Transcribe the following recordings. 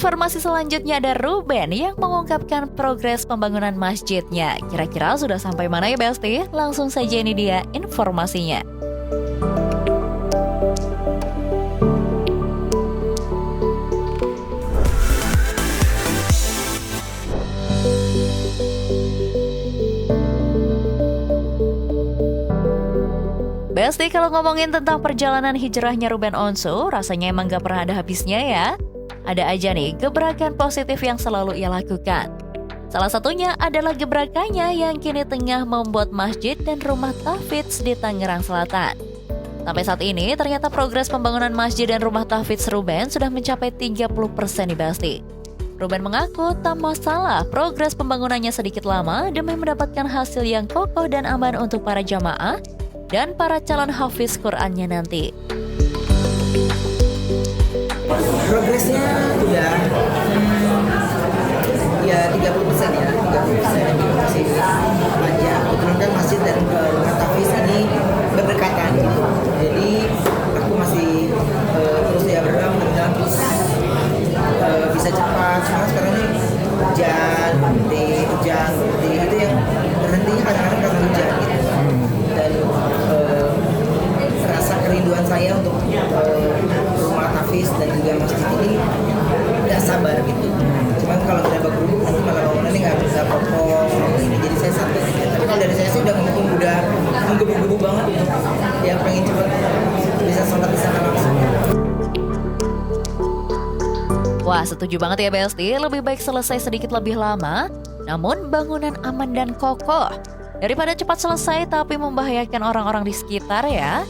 informasi selanjutnya ada Ruben yang mengungkapkan progres pembangunan masjidnya. Kira-kira sudah sampai mana ya Besti? Langsung saja ini dia informasinya. Besti, kalau ngomongin tentang perjalanan hijrahnya Ruben Onsu, rasanya emang gak pernah ada habisnya ya. Ada aja nih gebrakan positif yang selalu ia lakukan. Salah satunya adalah gebrakannya yang kini tengah membuat masjid dan rumah tahfidz di Tangerang Selatan. Sampai saat ini ternyata progres pembangunan masjid dan rumah tahfidz Ruben sudah mencapai 30% nih Besti. Ruben mengaku tak masalah progres pembangunannya sedikit lama demi mendapatkan hasil yang kokoh dan aman untuk para jamaah dan para calon hafiz Qur'annya nanti. Progresnya udah ya 30% ya, 30% masih panjang. Kebetulan kan masjid dan rumah tahfiz ini berdekatan, jadi aku masih terus ya berdoa mudah-mudahan terus bisa cepat. Cuma sekarang ini hujan itu yang berhentinya kadang-kadang karena hujan gitu. Dan rasa kerinduan saya untuk rumah tahfiz dan juga masjid ini nggak sabar gitu. Cuman kalau udah berguru nanti malah bangunannya nggak bisa kokoh ini, jadi saya santai aja. Tapi kalau dari saya sih udah menggebu-gebu banget gitu. Ya pengen cepet bisa sholat di sana langsung. Wah, setuju banget ya Besti, lebih baik selesai sedikit lebih lama, namun bangunan aman dan kokoh, daripada cepat selesai tapi membahayakan orang-orang di sekitar ya.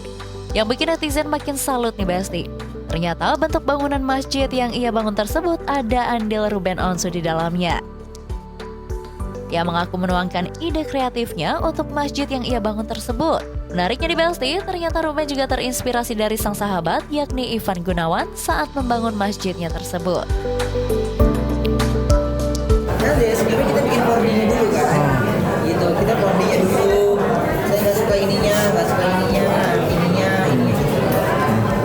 Yang bikin netizen makin salut nih Besti. Ternyata bentuk bangunan masjid yang ia bangun tersebut ada andil Ruben Onsu di dalamnya. Ia mengaku menuangkan ide kreatifnya untuk masjid yang ia bangun tersebut. Menariknya di Besti, ternyata Ruben juga terinspirasi dari sang sahabat yakni Ivan Gunawan saat membangun masjidnya tersebut. Nah, sebelumnya kita bikin boardingnya dulu kan, gitu. Kita boardingnya dulu. Saya nggak suka ininya.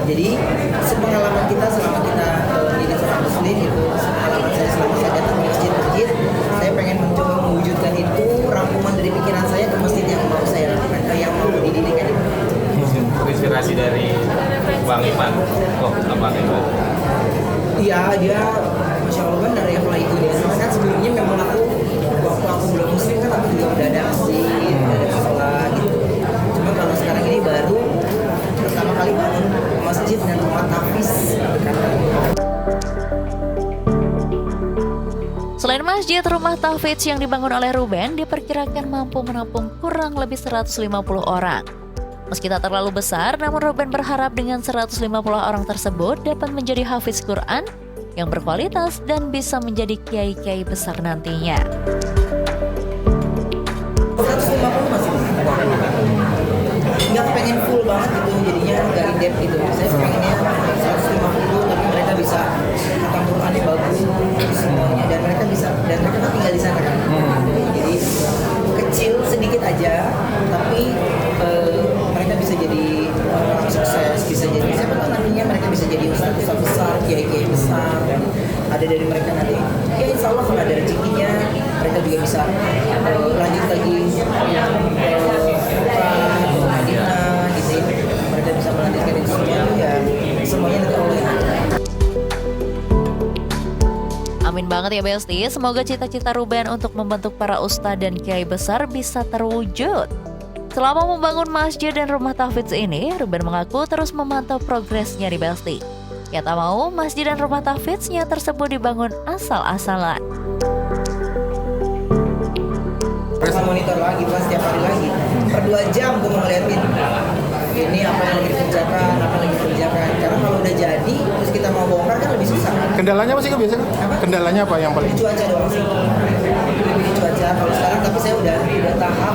Jadi sepengalaman kita selama kita menjadi seorang muslim itu, pengalaman saya selama saya datang ke masjid, saya pengen mencoba mewujudkan itu rangkuman dari pikiran saya ke masjid yang mau saya lakukan, yang mau didirikan itu. Inspirasi dari Bang Ivan. Apa itu? Iya, dia Masya Allah kan dari mulai itu dia. Karena kan sebelumnya memang waktu aku belum muslim kan aku juga udah ada masjid, udah ada sholat gitu. Cuma kalau sekarang ini baru pertama kali bangun masjid dan rumah tahfiz. Selain masjid, rumah tahfidz yang dibangun oleh Ruben diperkirakan mampu menampung kurang lebih 150 orang. Meski tak terlalu besar, namun Ruben berharap dengan 150 orang tersebut dapat menjadi hafiz Quran yang berkualitas dan bisa menjadi kiai-kiai besar nantinya. 150 masih nggak pengen full banget gitu, jadinya nggak in-depth gitu. Saya pengennya 150 tapi mereka bisa khatam Qurannya bagus semuanya, dan mereka kan tinggal di sana kan. Jadi kecil sedikit aja tapi mereka bisa jadi orang sukses, bisa jadi siapa tahu nantinya mereka bisa jadi ustaz besar, kiai-kiai besar, dan ada dari mereka nanti ya insya Allah kalau ada rezekinya mereka juga bisa lanjut lagi Madinah gitu ya. Mereka bisa melanjutkan itu semua ya, semuanya nanti Allah yang atur. Amin banget ya Besti, semoga cita-cita Ruben untuk membentuk para ustadz dan kiai besar bisa terwujud. Selama membangun masjid dan rumah tahfidz ini, Ruben mengaku terus memantau progresnya di Besti. Ia tak mau masjid dan rumah tahfidznya tersebut dibangun asal-asalan. Kita monitor lagi, pas setiap hari lagi. Per 2 jam gue mau ngeliatin ini apa yang lagi dikerjakan. Karena kalau udah jadi, terus kita mau bongkar kan lebih susah. Kendalanya apa sih Kak biasanya? Kendalanya apa yang paling? Cuaca doang sih. Ini cuaca kalau sekarang, tapi saya udah tahap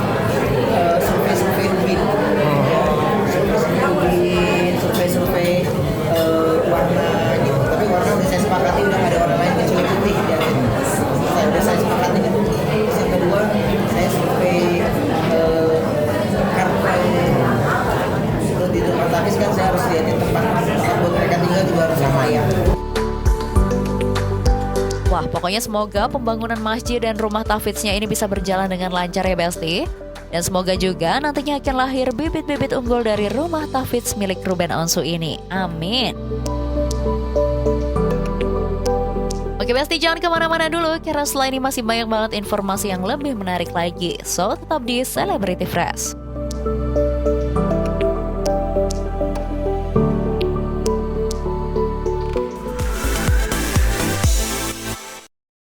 survei ubin. Survei warna gitu. Tapi warna udah saya sepakati, udah nggak ada warna lain kecuali putih. Saya sepakati gitu. Terus yang kedua, saya survei karpet. Terus di tempat habis kan saya harus lihatin tempat buat mereka tinggal juga harus sama ya. lah, pokoknya semoga pembangunan masjid dan rumah tahfidznya ini bisa berjalan dengan lancar ya Besti. Dan semoga juga nantinya akan lahir bibit-bibit unggul dari rumah tahfidz milik Ruben Onsu ini. Amin. Oke Besti, jangan kemana-mana dulu, karena setelah ini masih banyak banget informasi yang lebih menarik lagi. So, tetap di Celebrity Fresh.